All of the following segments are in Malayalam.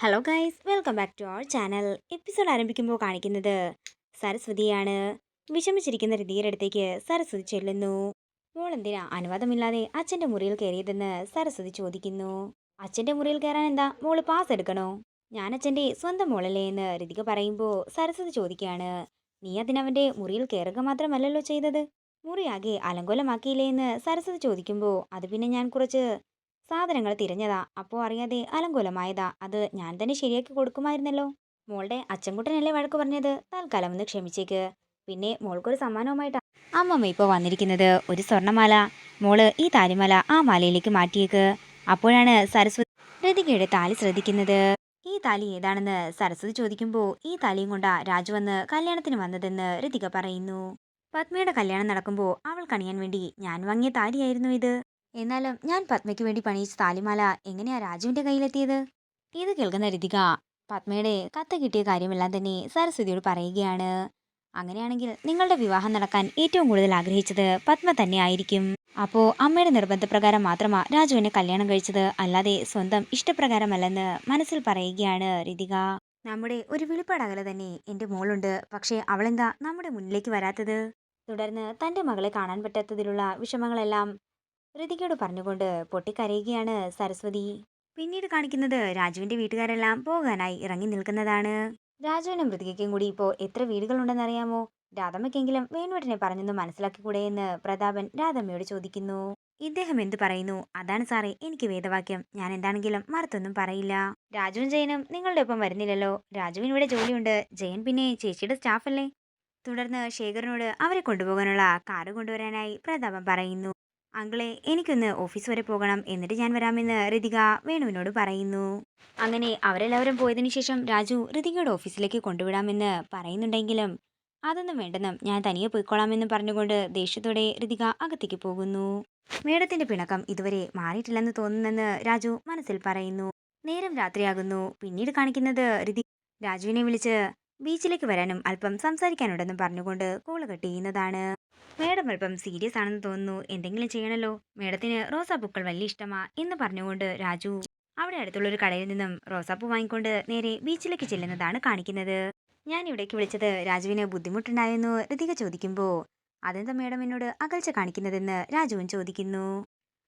Hello guys, welcome back to our channel. Episode ആരംഭിക്കുമ്പോൾ കാണിക്കുന്നത് സരസ്വതിയാണ്. വിഷമിച്ചിരിക്കുന്ന ഋതിയുടെ അടുത്തേക്ക് സരസ്വതി ചെല്ലുന്നു. മോൾ എന്തിനാ അനുവാദമില്ലാതെ അച്ഛൻ്റെ മുറിയിൽ കയറിയതെന്ന് സരസ്വതി ചോദിക്കുന്നു. അച്ഛൻ്റെ മുറിയിൽ കയറാൻ എന്താ മോള് പാസ് എടുക്കണോ? ഞാൻ അച്ഛൻ്റെ സ്വന്തം മോളല്ലേ എന്ന് ഋതിക പറയുമ്പോൾ സരസ്വതി ചോദിക്കുകയാണ്, നീ അതിനവൻ്റെ മുറിയിൽ കയറുക മാത്രമല്ലല്ലോ ചെയ്തത്, മുറിയാകെ അലങ്കോലമാക്കിയില്ലേ എന്ന് സരസ്വതി ചോദിക്കുമ്പോൾ അത് പിന്നെ ഞാൻ കുറച്ച് സാധനങ്ങൾ തിരഞ്ഞതാ, അപ്പോൾ അറിയാതെ അലങ്കോലമായതാ, അത് ഞാൻ തന്നെ ശരിയാക്കി കൊടുക്കുമായിരുന്നല്ലോ. മോളുടെ അച്ചൻകുട്ടനല്ലേ വഴക്ക് പറഞ്ഞത്, തൽക്കാലം ഒന്ന് ക്ഷമിച്ചേക്ക്. പിന്നെ മോൾക്കൊരു സമ്മാനവുമായിട്ടാ അമ്മമ്മ ഇപ്പോൾ വന്നിരിക്കുന്നത്, ഒരു സ്വർണ്ണമാല. മോള് ഈ താലിമാല ആ മാലയിലേക്ക് മാറ്റിയേക്ക്. അപ്പോഴാണ് സരസ്വതി ഋതികയുടെ താലി ശ്രദ്ധിക്കുന്നത്. ഈ താലി ഏതാണെന്ന് സരസ്വതി ചോദിക്കുമ്പോൾ ഈ താലിയും കൊണ്ടാ രാജു വന്ന് കല്യാണത്തിന് വന്നതെന്ന് ഋതിക പറയുന്നു. പത്മയുടെ കല്യാണം നടക്കുമ്പോൾ അവൾ കണിയാൻ വേണ്ടി ഞാൻ വാങ്ങിയ താലിയായിരുന്നു ഇത്. എന്നാലും ഞാൻ പത്മയ്ക്ക് വേണ്ടി പണിയിച്ച താലിമാല എങ്ങനെയാ രാജുവിന്റെ കയ്യിലെത്തിയത്? ഇത് കേൾക്കുന്ന രിതിക പത്മയുടെ കത്ത് കിട്ടിയ കാര്യമെല്ലാം തന്നെ സരസ്വതിയോട് പറയുകയാണ്. അങ്ങനെയാണെങ്കിൽ നിങ്ങളുടെ വിവാഹം നടക്കാൻ ഏറ്റവും കൂടുതൽ ആഗ്രഹിച്ചത് പത്മ തന്നെ ആയിരിക്കും. അപ്പോ അമ്മയുടെ നിർബന്ധപ്രകാരം മാത്രമാ രാജുവിനെ കല്യാണം കഴിച്ചത്, അല്ലാതെ സ്വന്തം ഇഷ്ടപ്രകാരമല്ലെന്ന് മനസ്സിൽ പറയുകയാണ് രിതിക. നമ്മുടെ ഒരു വെളിപ്പാടകലെ തന്നെ എൻ്റെ മോളുണ്ട്, പക്ഷേ അവളെന്താ നമ്മുടെ മുന്നിലേക്ക് വരാത്തത്? തുടർന്ന് തൻ്റെ മകളെ കാണാൻ പറ്റാത്തതിലുള്ള വിഷമങ്ങളെല്ലാം ഋതികയോട് പറഞ്ഞുകൊണ്ട് പൊട്ടിക്കരയുകയാണ് സരസ്വതി. പിന്നീട് കാണിക്കുന്നത് രാജുവിന്റെ വീട്ടുകാരെല്ലാം പോകാനായി ഇറങ്ങി നിൽക്കുന്നതാണ്. രാജുവിനും ഋതികയ്ക്കും കൂടി ഇപ്പോൾ എത്ര വീടുകളുണ്ടെന്നറിയാമോ? രാധമ്മയ്ക്കെങ്കിലും വേണുവേട്ടനെ പറഞ്ഞൊന്ന് മനസ്സിലാക്കിക്കൂടെ എന്ന് പ്രതാപൻ രാധമ്മയോട് ചോദിക്കുന്നു. ഇദ്ദേഹം എന്തു പറയുന്നു? അതാണ് സാറേ എനിക്ക് വേദവാക്യം. ഞാൻ എന്താണെങ്കിലും മറുത്തൊന്നും പറയില്ല. രാജുവും ജയനും നിങ്ങളുടെ ഒപ്പം വരുന്നില്ലല്ലോ. രാജുവിന് ഇവിടെ ജോലിയുണ്ട്, ജയൻ പിന്നെ ചേച്ചിയുടെ സ്റ്റാഫല്ലേ. തുടർന്ന് ശേഖരനോട് അവരെ കൊണ്ടുപോകാനുള്ള കാറ് കൊണ്ടുവരാനായി പ്രതാപൻ പറയുന്നു. അങ്കിളെ, എനിക്കൊന്ന് ഓഫീസ് വരെ പോകണം, എന്നിട്ട് ഞാൻ വരാമെന്ന് ഋതിക വേണുവിനോട് പറയുന്നു. അങ്ങനെ അവരെല്ലാവരും പോയതിനു ശേഷം രാജു ഋതികയുടെ ഓഫീസിലേക്ക് കൊണ്ടുവിടാമെന്ന് പറയുന്നുണ്ടെങ്കിലും അതൊന്നും വേണ്ടെന്നും ഞാൻ തനിയെ പോയിക്കോളാമെന്ന് പറഞ്ഞുകൊണ്ട് ദേഷ്യത്തോടെ ഋതിക അകത്തേക്ക് പോകുന്നു. മേഡത്തിന്റെ പിണക്കം ഇതുവരെ മാറിയിട്ടില്ലെന്ന് തോന്നുന്നെന്ന് രാജു മനസ്സിൽ പറയുന്നു. നേരം രാത്രിയാകുന്നു. പിന്നീട് കാണിക്കുന്നത് രാജുവിനെ വിളിച്ച് ബീച്ചിലേക്ക് വരാനും അല്പം സംസാരിക്കാനുണ്ടെന്നും പറഞ്ഞുകൊണ്ട് കോള് കട്ട് ചെയ്യുന്നതാണ്. മേഡം അല്പം സീരിയസ് ആണെന്ന് തോന്നുന്നു, എന്തെങ്കിലും ചെയ്യണല്ലോ. മേഡത്തിന് റോസാപ്പൂക്കൾ വലിയ ഇഷ്ടമാ എന്ന് പറഞ്ഞുകൊണ്ട് രാജു അവിടെ അടുത്തുള്ള ഒരു കടയിൽ നിന്നും റോസാപ്പൂ വാങ്ങിക്കൊണ്ട് നേരെ ബീച്ചിലേക്ക് ചെല്ലുന്നതാണ് കാണിക്കുന്നത്. ഞാൻ ഇവിടേക്ക് വിളിച്ചത് രാജുവിന് ബുദ്ധിമുട്ടുണ്ടായെന്നു ഋതിക ചോദിക്കുമ്പോൾ അതെന്താ മേഡം എന്നോട് അകൽച്ച കാണിക്കുന്നതെന്ന് രാജുവും ചോദിക്കുന്നു.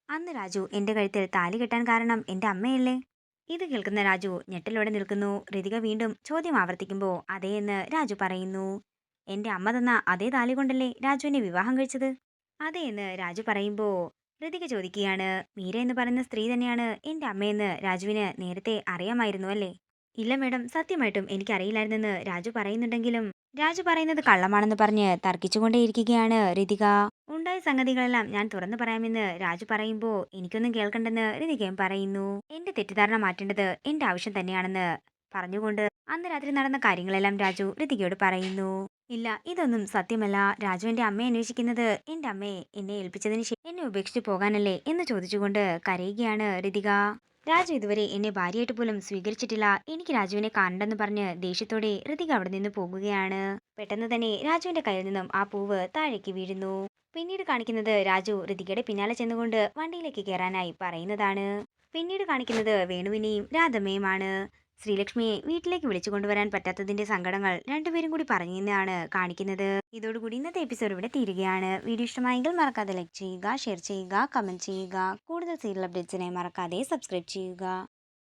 അന്ന് രാജു എന്റെ കഴുത്തിൽ താലി കെട്ടാൻ കാരണം എന്റെ അമ്മയല്ലേ? ഇത് കേൾക്കുന്ന രാജു ഞെട്ടലോടെ നിൽക്കുന്നു. ഋതിക വീണ്ടും ചോദ്യം ആവർത്തിക്കുമ്പോൾ അതേ എന്ന് രാജു പറയുന്നു. എന്റെ അമ്മ തന്ന അതേ താലി കൊണ്ടല്ലേ രാജുവിനെ വിവാഹം കഴിച്ചത്? അതെ എന്ന് രാജു പറയുമ്പോൾ ഋതിക ചോദിക്കുകയാണ്, മീര എന്ന് പറയുന്ന സ്ത്രീ തന്നെയാണ് എന്റെ അമ്മയെന്ന് രാജുവിന് നേരത്തെ അറിയാമായിരുന്നു അല്ലേ? ഇല്ല മേഡം, സത്യമായിട്ടും എനിക്കറിയില്ലായിരുന്നെന്ന് രാജു പറയുന്നുണ്ടെങ്കിലും രാജു പറയുന്നത് കള്ളമാണെന്ന് പറഞ്ഞ് തർക്കിച്ചുകൊണ്ടേയിരിക്കുകയാണ് ഋതിക. ഉണ്ടായ സംഗതികളെല്ലാം ഞാൻ തുറന്നു പറയാമെന്ന് രാജു പറയുമ്പോൾ എനിക്കൊന്നും കേൾക്കണ്ടെന്ന് ഋതികയും പറയുന്നു. എന്റെ തെറ്റിദ്ധാരണ മാറ്റേണ്ടത് എന്റെ ആവശ്യം തന്നെയാണെന്ന് പറഞ്ഞുകൊണ്ട് അന്ന് രാത്രി നടന്ന കാര്യങ്ങളെല്ലാം രാജു ഋതികയോട് പറയുന്നു. ഇല്ല, ഇതൊന്നും സത്യമല്ല. രാജു എന്റെ അമ്മയെ അന്വേഷിക്കുന്നത് എന്റെ അമ്മയെ എന്നെ ഏൽപ്പിച്ചതിന് ശേഷം എന്നെ ഉപേക്ഷിച്ച് പോകാനല്ലേ എന്ന് ചോദിച്ചുകൊണ്ട് കരയുകയാണ് ഋതിക. രാജു ഇതുവരെ എന്നെ ഭാര്യയായിട്ട് പോലും സ്വീകരിച്ചിട്ടില്ല, എനിക്ക് രാജുവിനെ കാണണ്ടെന്ന് പറഞ്ഞ് ദേഷ്യത്തോടെ ഋതിക അവിടെ നിന്ന് പോകുകയാണ്. പെട്ടെന്ന് തന്നെ രാജുവിന്റെ കയ്യിൽ നിന്നും ആ പൂവ് താഴേക്ക് വീഴുന്നു. പിന്നീട് കാണിക്കുന്നത് രാജു ഋതികയുടെ പിന്നാലെ ചെന്നുകൊണ്ട് വണ്ടിയിലേക്ക് കയറാനായി പറയുന്നതാണ്. പിന്നീട് കാണിക്കുന്നത് വേണുവിനെയും രാധമ്മയുമാണ്. ശ്രീലക്ഷ്മിയെ വീട്ടിലേക്ക് വിളിച്ചു കൊണ്ടുവരാൻ പറ്റാത്തതിന്റെ സങ്കടങ്ങൾ രണ്ടുപേരും കൂടി പറഞ്ഞാണ് കാണിക്കുന്നത്. ഇതോടുകൂടി ഇന്നത്തെ എപ്പിസോഡ് ഇവിടെ തീരുകയാണ്. വീഡിയോ ഇഷ്ടമായെങ്കിൽ മറക്കാതെ ലൈക്ക് ചെയ്യുക, ഷെയർ ചെയ്യുക, കമന്റ് ചെയ്യുക. കൂടുതൽ സീരിയൽ അപ്ഡേറ്റ്സിനായി മറക്കാതെ സബ്സ്ക്രൈബ് ചെയ്യുക.